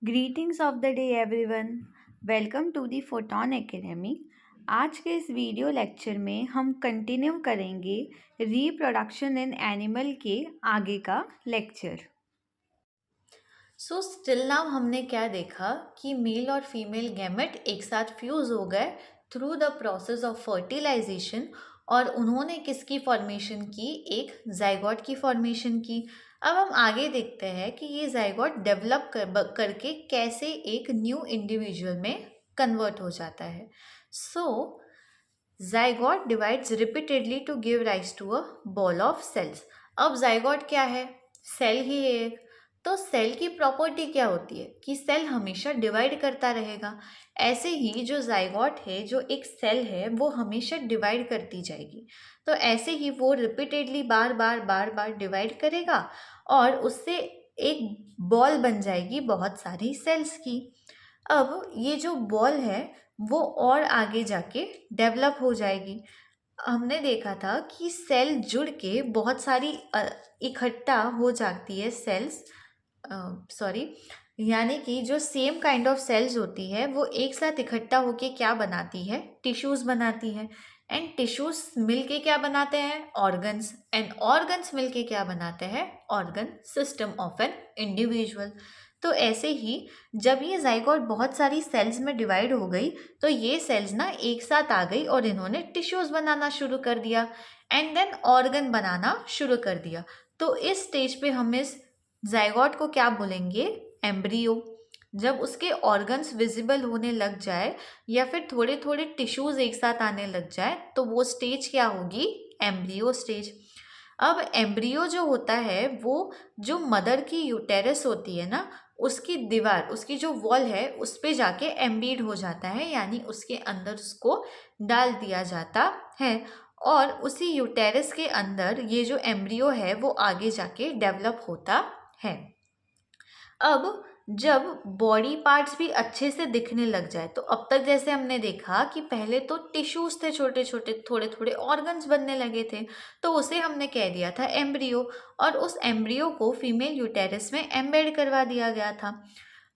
Greetings of the day everyone. Welcome to the photon academy. आज के इस video lecture में हम कंटिन्यू करेंगे रिप्रोडक्शन इन एनिमल के आगे का लेक्चर। सो स्टिल नाउ हमने क्या देखा कि मेल और फीमेल गैमेट एक साथ फ्यूज हो गए through the process of fertilisation और उन्होंने किसकी फॉर्मेशन की, एक जाइगोट की फॉर्मेशन की। अब हम आगे देखते हैं कि ये जाइगोट डेवलप करके कैसे एक न्यू इंडिविजुअल में कन्वर्ट हो जाता है। So zygote divides repeatedly to give rise to a ball of cells. अब जाइगोट क्या है? सेल ही है एक। तो सेल की प्रॉपर्टी क्या होती है कि सेल हमेशा डिवाइड करता रहेगा। ऐसे ही जो जाइगोट है, जो एक सेल है, वो हमेशा डिवाइड करती जाएगी। तो ऐसे ही वो रिपीटेडली बार बार डिवाइड करेगा और उससे एक बॉल बन जाएगी बहुत सारी सेल्स की। अब ये जो बॉल है वो और आगे जाके डेवलप हो जाएगी। हमने देखा था कि सेल जुड़ के बहुत सारी इकट्ठा हो जाती है सेल्स, सॉरी, यानी कि जो सेम काइंड ऑफ सेल्स होती है वो एक साथ इकट्ठा होके क्या बनाती है? टिश्यूज बनाती है। एंड टिश्यूज मिलके क्या बनाते हैं? ऑर्गन्स। एंड ऑर्गन्स मिलके क्या बनाते हैं? Organ system of an individual. तो ऐसे ही जब ये जाइगोट बहुत सारी सेल्स में डिवाइड हो गई तो ये सेल्स ना एक साथ आ गई और इन्होंने टिश्यूज बनाना शुरू कर दिया एंड देन ऑर्गन बनाना शुरू कर दिया। तो इस स्टेज पे हम इस जाइगोट को क्या बोलेंगे? एम्ब्रियो। जब उसके ऑर्गन्स विजिबल होने लग जाए या फिर थोड़े थोड़े टिश्यूज एक साथ आने लग जाए तो वो स्टेज क्या होगी? Embryo stage. अब एम्ब्रियो जो होता है वो जो मदर की यूटेरस होती है ना, उसकी दीवार, उसकी जो वॉल है उस पे जाके एम्बीड हो जाता है, यानी उसके अंदर उसको डाल दिया जाता है। और उसी यूटेरस के अंदर ये जो एम्ब्रियो है वो आगे जाके डेवलप होता है। अब जब बॉडी पार्ट्स भी अच्छे से दिखने लग जाए तो अब तक जैसे हमने देखा कि पहले तो टिश्यूज थे, छोटे छोटे थोड़े थोड़े ऑर्गन्स बनने लगे थे, तो उसे हमने कह दिया था एम्ब्रियो। और उस एम्ब्रियो को फीमेल यूटेरस में एम्बेड करवा दिया गया था।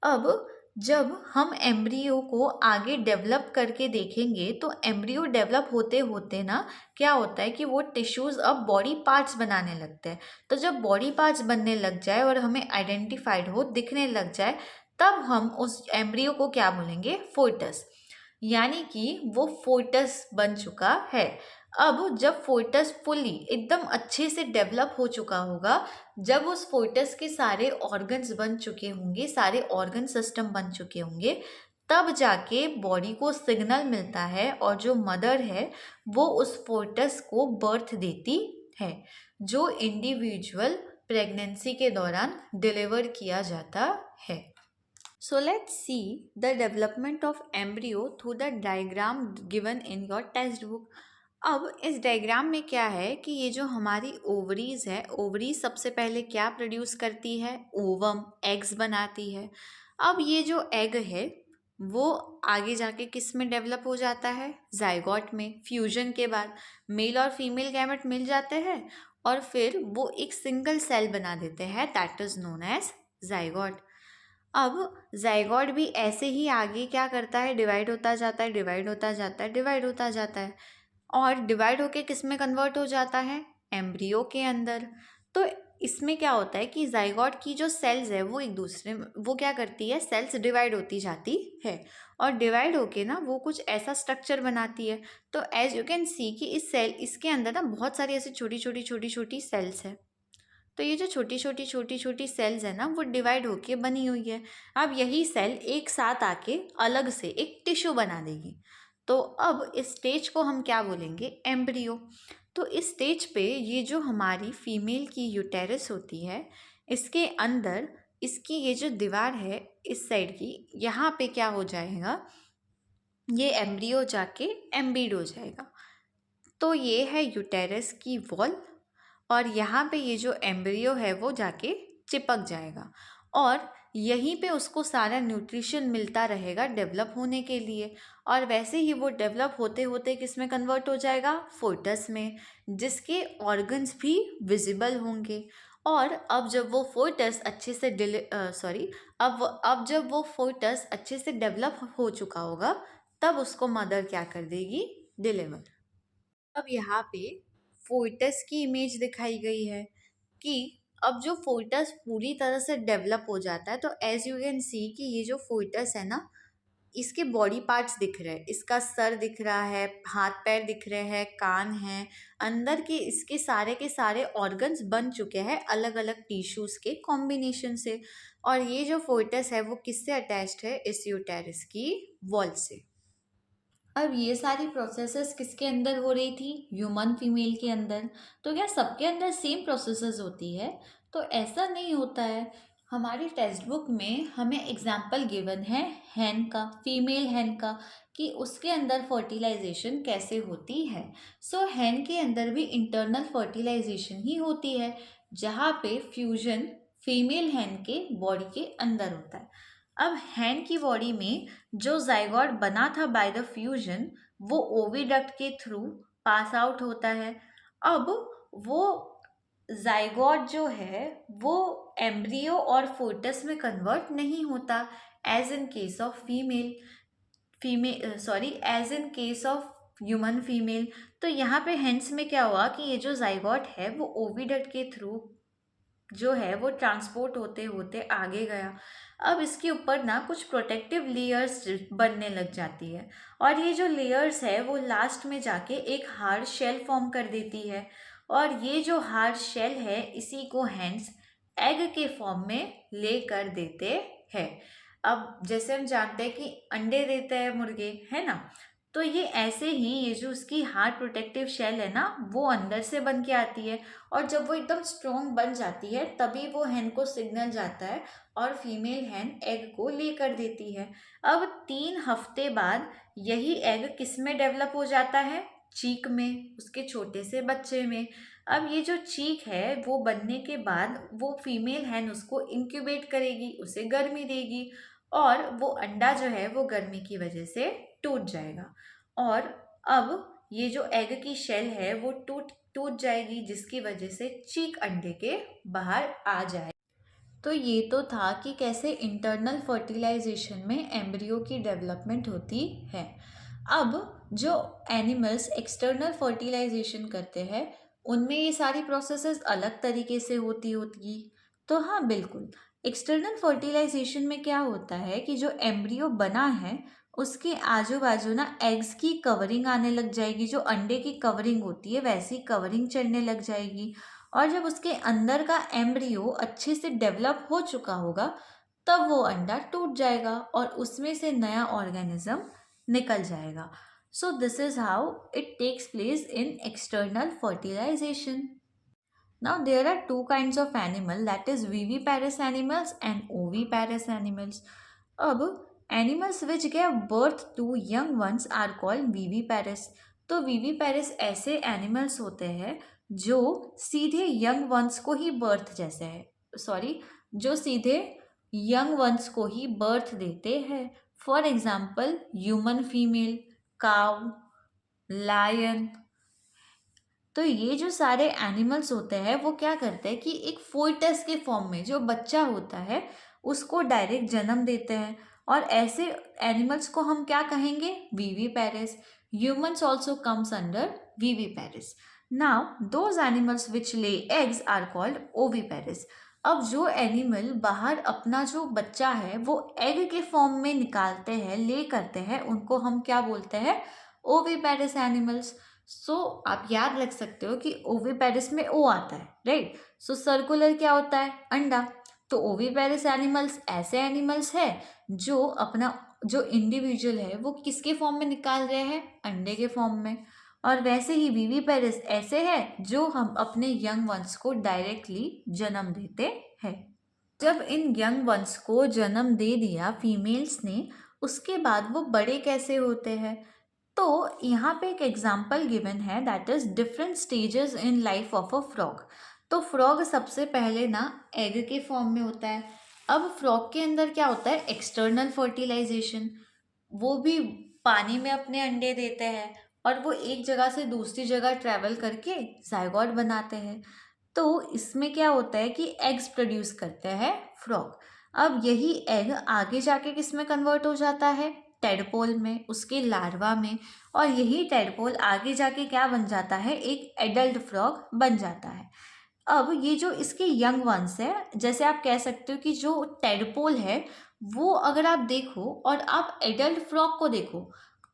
अब जब हम एम्ब्रियो को आगे डेवलप करके देखेंगे तो एम्ब्रियो डेवलप होते होते ना क्या होता है कि वो टिश्यूज अब बॉडी पार्ट्स बनाने लगते हैं। तो जब बॉडी पार्ट्स बनने लग जाए और हमें आइडेंटिफाइड हो, दिखने लग जाए, तब हम उस एम्ब्रियो को क्या बोलेंगे? फोइटस। यानी कि वो फोइटस बन चुका है। अब जब फोइटस फुली एकदम अच्छे से डेवलप हो चुका होगा, जब उस फोइटस के सारे ऑर्गन्स बन चुके होंगे, सारे ऑर्गन सिस्टम बन चुके होंगे, तब जाके बॉडी को सिग्नल मिलता है और जो मदर है वो उस फोइटस को बर्थ देती है, जो इंडिविजुअल प्रेगनेंसी के दौरान डिलीवर किया जाता है। So let's see the development of embryo through the diagram given in your textbook. अब इस डायग्राम में क्या है कि ये जो हमारी ओवरीज है, ओवरीज सबसे पहले क्या प्रोड्यूस करती है? ओवम, एग्स बनाती है। अब ये जो एग है वो आगे जाके किस में डेवलप हो जाता है? जाइगोट में। फ्यूजन के बाद मेल और फीमेल गैमेट मिल जाते हैं और फिर वो एक सिंगल सेल बना देते हैं, that is known as zygote. अब जाइगोट भी ऐसे ही आगे क्या करता है? डिवाइड होता जाता है, डिवाइड होता जाता है, डिवाइड होता जाता है और डिवाइड होके किस में कन्वर्ट हो जाता है? एम्ब्रियो के अंदर। तो इसमें क्या होता है कि जाइगोट की जो सेल्स है वो एक दूसरे में वो क्या करती है? सेल्स डिवाइड होती जाती है और डिवाइड होके ना वो कुछ ऐसा स्ट्रक्चर बनाती है। तो एज यू कैन सी कि इसके अंदर ना बहुत सारी ऐसी छोटी छोटी छोटी छोटी सेल्स है। तो ये जो छोटी छोटी छोटी छोटी सेल्स है ना वो डिवाइड होके बनी हुई है। अब यही सेल एक साथ आके अलग से एक टिश्यू बना देगी। तो अब इस स्टेज को हम क्या बोलेंगे? एम्ब्रियो। तो इस स्टेज पे ये जो हमारी फीमेल की यूटेरस होती है, इसके अंदर इसकी ये जो दीवार है इस साइड की, यहाँ पे क्या हो जाएगा? ये एम्ब्रियो जाके एम्बीड हो जाएगा। तो ये है यूटेरस की वॉल और यहाँ पे ये जो एम्ब्रियो है वो जाके चिपक जाएगा और यहीं पे उसको सारा न्यूट्रिशन मिलता रहेगा डेवलप होने के लिए। और वैसे ही वो डेवलप होते होते किस में कन्वर्ट हो जाएगा? फोइटस में, जिसके ऑर्गन्स भी विजिबल होंगे। और अब जब वो फोर्टस अच्छे से अब जब वो फोर्टस अच्छे से डेवलप हो चुका होगा, तब उसको मदर क्या कर देगी, डिलीवर। अब यहाँ पे फोर्टस की इमेज दिखाई गई है कि अब जो फोर्टस पूरी तरह से डेवलप हो जाता है, तो एज यू कैन सी कि ये जो फोर्टस है ना, इसके बॉडी पार्ट्स दिख रहे हैं, इसका सर दिख रहा है, हाथ पैर दिख रहे हैं, कान हैं, अंदर के इसके सारे के सारे ऑर्गन्स बन चुके हैं अलग अलग टिश्यूज के कॉम्बिनेशन से। और ये जो फोर्टस है वो किससे अटैच्ड है, इस यूटेरस की वॉल से। अब ये सारी प्रोसेसेस किसके अंदर हो रही थी, ह्यूमन फीमेल के अंदर। तो क्या सबके अंदर सेम प्रोसेसेस होती है, तो ऐसा नहीं होता है। हमारी टेक्स्ट बुक में हमें एग्जाम्पल गिवन है हैन का, फीमेल हैन का, कि उसके अंदर फर्टिलाइजेशन कैसे होती है। सो हैन के अंदर भी इंटरनल फर्टिलाइजेशन ही होती है, जहाँ पे फ्यूजन फीमेल हैन के बॉडी के अंदर होता है। अब हैन की बॉडी में जो जाइगोट बना था बाय द फ्यूजन, वो ओविडक्ट के थ्रू पास आउट होता है। अब वो जाइगोट जो है वो एम्ब्रियो और फोर्टस में कन्वर्ट नहीं होता, as in case of as in case of human female. तो यहाँ पे हेंस में क्या हुआ कि ये जो जाइगोट है वो ओविडक्ट के थ्रू जो है वो ट्रांसपोर्ट होते होते आगे गया। अब इसके ऊपर ना कुछ प्रोटेक्टिव लेयर्स बनने लग जाती है, और ये जो लेयर्स है वो लास्ट में जाके एक हार्ड शेल फॉर्म कर देती है। और ये जो हार्ड शेल है इसी को हैंड्स एग के फॉर्म में ले कर देते हैं। अब जैसे हम जानते हैं कि अंडे देते हैं मुर्गे, है ना, तो ये ऐसे ही ये जो उसकी हार्ड प्रोटेक्टिव शेल है ना, वो अंदर से बन के आती है। और जब वो एकदम स्ट्रॉन्ग बन जाती है तभी वो हैन को सिग्नल जाता है और फीमेल हैन एग को लेकर देती है। अब 3 हफ्ते बाद यही एग किस में डेवलप हो जाता है, चीक में, उसके छोटे से बच्चे में। अब ये जो चीक है वो बनने के बाद वो फीमेल हैन उसको इंक्यूबेट करेगी, उसे गर्मी देगी, और वो अंडा जो है वो गर्मी की वजह से टूट जाएगा। और अब ये जो एग की शेल है वो टूट टूट जाएगी, जिसकी वजह से चीक अंडे के बाहर आ जाए। तो ये तो था कि कैसे इंटरनल फर्टिलाइजेशन में एम्ब्रियो की डेवलपमेंट होती है। अब जो एनिमल्स एक्सटर्नल फर्टिलाइजेशन करते हैं उनमें ये सारी प्रोसेसेस अलग तरीके से होती होगी। तो हाँ बिल्कुल, एक्सटर्नल फर्टिलाइजेशन में क्या होता है कि जो एम्ब्रियो बना है उसके आजू बाजू ना एग्स की कवरिंग आने लग जाएगी, जो अंडे की कवरिंग होती है वैसी कवरिंग चढ़ने लग जाएगी। और जब उसके अंदर का एम्ब्रियो अच्छे से डेवलप हो चुका होगा तब वो अंडा टूट जाएगा और उसमें से नया ऑर्गेनिज्म निकल जाएगा। So this is how it takes place in external fertilisation. Now there are two kinds of animal, that is viviparous animals and oviparous animals. अब animals which give birth to young ones are called viviparous. तो viviparous ऐसे animals होते हैं जो सीधे young ones को ही birth जैसे है, जो सीधे young ones को ही birth देते हैं। For example, human female, cow, lion। तो ये जो सारे एनिमल्स होते हैं वो क्या करते हैं कि एक फोइटस के फॉर्म में जो बच्चा होता है उसको डायरेक्ट जन्म देते हैं, और ऐसे एनिमल्स को हम क्या कहेंगे, viviparous. Humans also comes under viviparous. Now those animals which lay eggs are called oviparous. अब जो एनिमल बाहर अपना जो बच्चा है वो एग के फॉर्म में निकालते हैं, ले करते हैं, उनको हम क्या बोलते हैं, ओविपेरस एनिमल्स। सो आप याद रख सकते हो कि ओविपेरस में ओ आता है, राइट। सो सर्कुलर क्या होता है, अंडा। तो ओविपेरस एनिमल्स ऐसे एनिमल्स है जो अपना जो इंडिविजुअल है वो किसके फॉर्म में निकाल रहे हैं, अंडे के फॉर्म में। और वैसे ही विविपेरस ऐसे है जो हम अपने यंग वंस को डायरेक्टली जन्म देते हैं। जब इन यंग वंस को जन्म दे दिया फीमेल्स ने, उसके बाद वो बड़े कैसे होते हैं। तो यहाँ पे एक एग्जाम्पल गिवन है, that is different stages in life of a frog. तो फ्रॉग सबसे पहले ना एग के फॉर्म में होता है। अब फ्रॉग के अंदर क्या होता है, एक्सटर्नल फर्टिलाइजेशन, वो भी पानी में अपने अंडे देते हैं और वो एक जगह से दूसरी जगह ट्रैवल करके जायगोट बनाते हैं। तो इसमें क्या होता है कि एग्स प्रोड्यूस करते हैं फ्रॉग। अब यही एग आगे जाके किस में कन्वर्ट हो जाता है? टेडपोल में, उसके लार्वा में। और यही टेडपोल आगे जाके क्या बन जाता है? एक एडल्ट फ्रॉग बन जाता है। अब ये जो इसके यंग वंस है, जैसे आप कह सकते हो कि जो टेडपोल है वो अगर आप देखो और आप एडल्ट फ्रॉग को देखो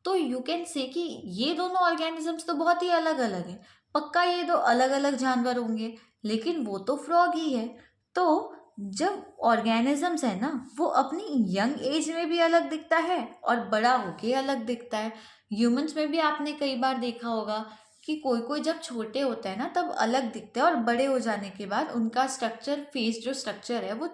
तो यू कैन से कि ये दोनों ऑर्गेनिजम्स तो बहुत ही अलग अलग है। पक्का ये दो अलग अलग जानवर होंगे, लेकिन वो तो फ्रॉग ही है। तो जब ऑर्गेनिजम्स है ना, वो अपनी यंग एज में भी अलग दिखता है और बड़ा होके अलग दिखता है। ह्यूमंस में भी आपने कई बार देखा होगा कि कोई कोई जब छोटे होते हैं ना तब अलग दिखते हैं, और बड़े हो जाने के बाद उनका स्ट्रक्चर, फेस जो स्ट्रक्चर है वो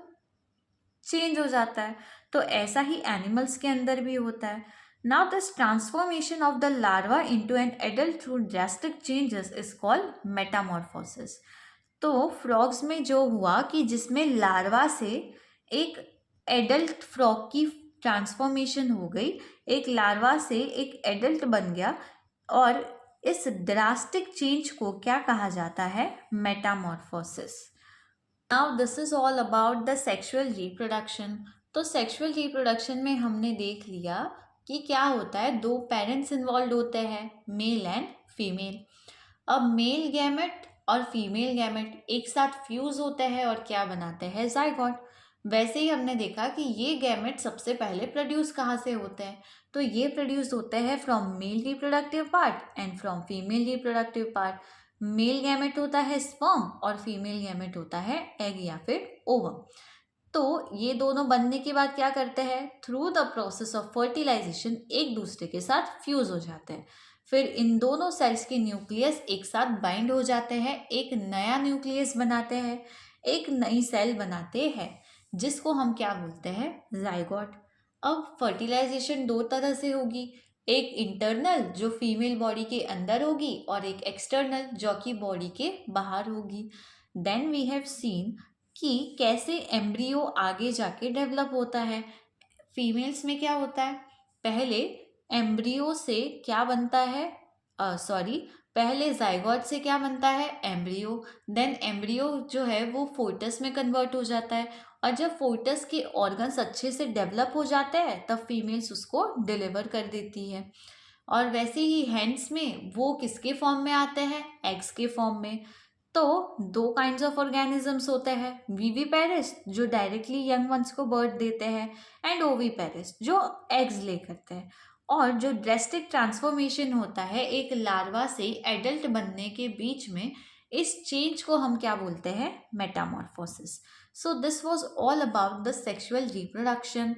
चेंज हो जाता है। तो ऐसा ही एनिमल्स के अंदर भी होता है। Now this transformation of the larva into an adult through drastic changes is called Metamorphosis. तो फ्रॉग्स में जो हुआ कि जिसमें लार्वा से एक एडल्ट फ्रॉग की ट्रांसफॉर्मेशन हो गई, एक लार्वा से एक एडल्ट बन गया, और इस ड्रास्टिक चेंज को क्या कहा जाता है? Metamorphosis. Now this is all about the sexual reproduction. तो सेक्सुअल रिप्रोडक्शन में हमने देख लिया कि क्या होता है, दो पेरेंट्स इन्वॉल्व होते हैं, मेल एंड फीमेल। अब मेल गैमेट और फीमेल गैमेट एक साथ फ्यूज होते हैं और क्या बनाते हैं? जाइगोट। वैसे ही हमने देखा कि ये गैमेट सबसे पहले प्रोड्यूस कहाँ से होते हैं? तो ये प्रोड्यूस होते हैं from male reproductive part and from female reproductive part. Male gamete होता है स्पर्म और फीमेल गैमेट होता है एग या फिर ओवम। तो ये दोनों बनने के बाद क्या करते हैं? Through the process of fertilisation एक दूसरे के साथ फ्यूज हो जाते हैं। फिर इन दोनों सेल्स के न्यूक्लियस एक साथ बाइंड हो जाते हैं, एक नया न्यूक्लियस बनाते हैं, एक नई सेल बनाते हैं, जिसको हम क्या बोलते हैं? जाइगोट। अब फर्टिलाइजेशन दो तरह से होगी, एक इंटरनल जो फीमेल बॉडी के अंदर होगी और एक एक्सटर्नल जो कि बॉडी के बाहर होगी। देन वी हैव सीन कि कैसे एम्ब्रियो आगे जाके डेवलप होता है। फीमेल्स में क्या होता है? पहले एम्ब्रियो से क्या बनता है? सॉरी, पहले जाइगोट से क्या बनता है? एम्ब्रियो। देन एम्ब्रियो जो है वो फोर्टस में कन्वर्ट हो जाता है, और जब फोर्टस के ऑर्गन्स अच्छे से डेवलप हो जाते हैं तब फीमेल्स उसको डिलीवर कर देती है। और वैसे ही हैंड्स में वो किसके फॉर्म में आते हैं? एग्स के फॉर्म में। तो दो काइंड्स ऑफ ऑर्गेनिजम्स होते हैं, वीवीपेरिस जो डायरेक्टली यंग वंस को बर्थ देते हैं, एंड ओवीपेरिस जो एग्स ले करते हैं। और जो ड्रेस्टिक ट्रांसफॉर्मेशन होता है एक लार्वा से एडल्ट बनने के बीच में, इस चेंज को हम क्या बोलते हैं? Metamorphosis. So this was all about the sexual reproduction.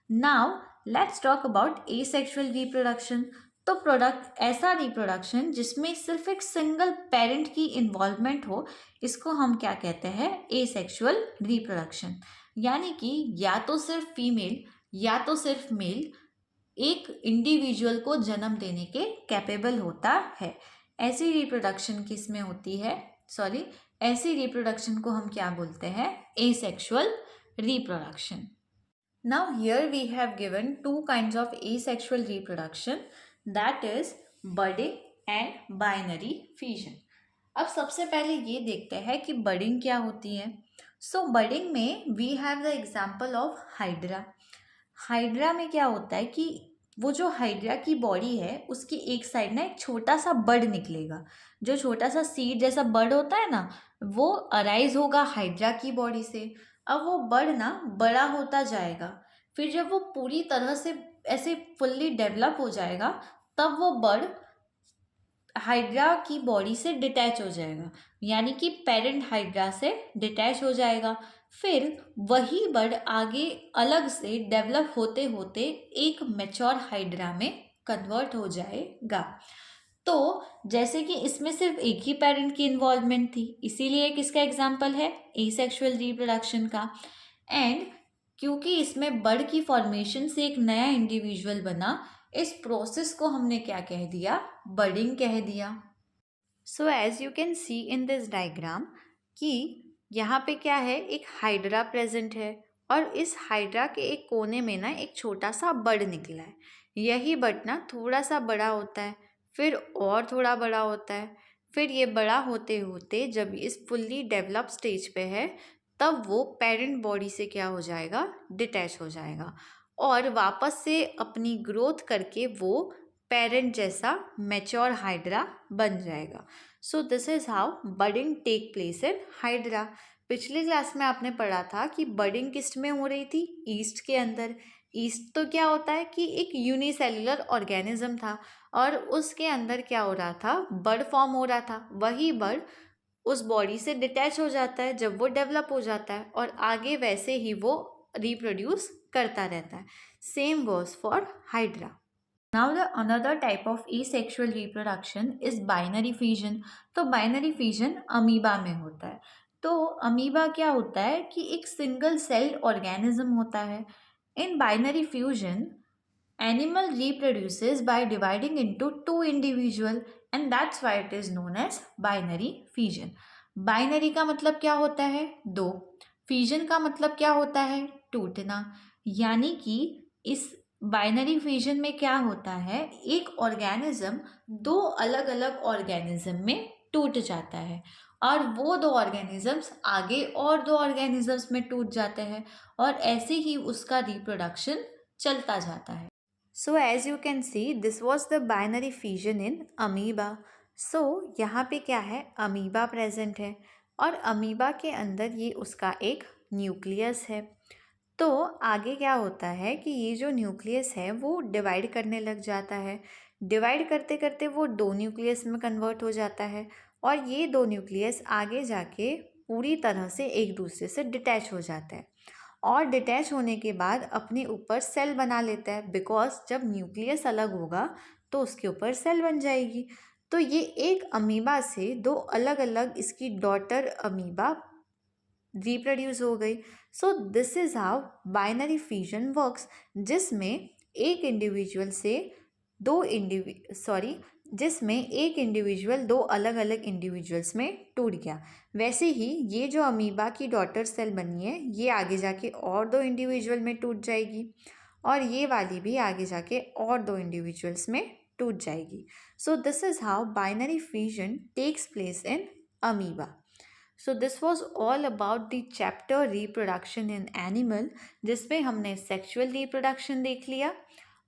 Now let's talk about asexual reproduction. तो प्रोडक्ट ऐसा रिप्रोडक्शन जिसमें सिर्फ एक सिंगल पेरेंट की इन्वॉल्वमेंट हो, इसको हम क्या कहते हैं? Asexual reproduction. यानी कि या तो सिर्फ फीमेल या तो सिर्फ मेल एक इंडिविजुअल को जन्म देने के कैपेबल होता है। ऐसी रिप्रोडक्शन किसमें होती है? सॉरी, ऐसी रिप्रोडक्शन को हम क्या बोलते हैं? Asexual reproduction. Now here we have given two kinds of asexual reproduction, that is budding and binary fission. अब सबसे पहले ये देखते हैं कि बडिंग क्या होती है। सो बडिंग में we have the example of hydra. Hydra में क्या होता है कि वो जो हाइड्रा की बॉडी है उसकी एक साइड ना एक छोटा सा बड निकलेगा, जो छोटा सा सीड जैसा बड होता है ना, वो अराइज होगा हाइड्रा की बॉडी से। अब वो बड ना बड़ा होता जाएगा, फिर जब वो पूरी तरह से ऐसे फुल्ली डेवलप हो जाएगा तब वो बड हाइड्रा की बॉडी से डिटैच हो जाएगा, यानी कि पेरेंट हाइड्रा से डिटैच हो जाएगा। फिर वही बड आगे अलग से डेवलप होते होते एक मैच्योर हाइड्रा में कन्वर्ट हो जाएगा। तो जैसे कि इसमें सिर्फ एक ही पेरेंट की इन्वॉल्वमेंट थी, इसीलिए किसका एग्जाम्पल है? एसेक्सुअल रिप्रोडक्शन का। एंड क्योंकि इसमें बड की फॉर्मेशन से एक नया इंडिविजुअल बना, इस प्रोसेस को हमने क्या कह दिया? बडिंग कह दिया। So as you can see in this diagram कि यहाँ पे क्या है, एक हाइड्रा प्रेजेंट है और इस हाइड्रा के एक कोने में ना एक छोटा सा बड निकला है। यही बड ना थोड़ा सा बड़ा होता है, फिर और थोड़ा बड़ा होता है, फिर ये बड़ा होते होते जब इस फुल्ली डेवलप स्टेज पे है तब वो पेरेंट बॉडी से क्या हो जाएगा, डिटैच हो जाएगा और वापस से अपनी ग्रोथ करके वो पेरेंट जैसा मैच्योर हाइड्रा बन जाएगा। So this is how budding take place in hydra. पिछले क्लास में आपने पढ़ा था कि बडिंग किस में हो रही थी, ईस्ट के अंदर। ईस्ट तो क्या होता है कि एक यूनिसेल्युलर ऑर्गेनिज्म था और उसके अंदर क्या हो रहा था, बर्ड फॉर्म हो रहा था। वही बर्ड उस बॉडी से डिटैच हो जाता है जब वो डेवलप हो जाता है और आगे वैसे ही वो रिप्रोड्यूस करता रहता है। Same goes for hydra. Now the another type of asexual reproduction is binary fission। तो binary fission अमीबा में होता है। तो अमीबा क्या होता है कि एक सिंगल सेल ऑर्गेनिज्म होता है। In binary fusion, animal reproduces by dividing into two individual and that's why it is known as binary fission। binary का मतलब क्या होता है, दो। fission का मतलब क्या होता है, टूटना। यानी कि इस बाइनरी फिजन में क्या होता है, एक ऑर्गेनिज्म दो अलग अलग ऑर्गेनिज्म में टूट जाता है और वो दो ऑर्गेनिजम्स आगे और दो ऑर्गेनिजम्स में टूट जाते हैं और ऐसे ही उसका रिप्रोडक्शन चलता जाता है। So as you can see this was the binary fission in amoeba. So यहाँ पे क्या है, अमीबा प्रेजेंट है और अमीबा के अंदर ये उसका एक न्यूक्लियस है। तो आगे क्या होता है कि ये जो न्यूक्लियस है वो डिवाइड करने लग जाता है। डिवाइड करते करते वो दो न्यूक्लियस में कन्वर्ट हो जाता है और ये दो न्यूक्लियस आगे जाके पूरी तरह से एक दूसरे से डिटैच हो जाता है और डिटैच होने के बाद अपने ऊपर सेल बना लेता है, बिकॉज जब न्यूक्लियस अलग होगा तो उसके ऊपर सेल बन जाएगी। तो ये एक अमीबा से दो अलग अलग इसकी डॉटर अमीबा रिप्रोड्यूस हो गई। सो this is how binary fission works, जिसमें एक इंडिविजुअल से जिसमें एक इंडिविजुअल दो अलग अलग इंडिविजुअल्स में टूट गया। वैसे ही ये जो अमीबा की डॉटर सेल बनी है ये आगे जाके और दो इंडिविजुअल में टूट जाएगी और ये वाली भी आगे जाके और दो इंडिविजुअल्स में टूट जाएगी। So this is how binary fission takes place in amoeba. So this was all about the chapter reproduction in animal, जिसमें हमने सेक्सुअल रिप्रोडक्शन देख लिया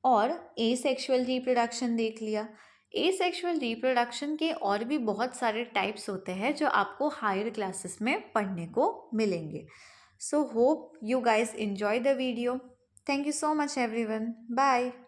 और एसेक्सुअल रिप्रोडक्शन देख लिया। एसेक्सुअल रिप्रोडक्शन के और भी बहुत सारे टाइप्स होते हैं जो आपको हायर क्लासेस में पढ़ने को मिलेंगे। So hope you guys enjoy the video. Thank you so much everyone. Bye.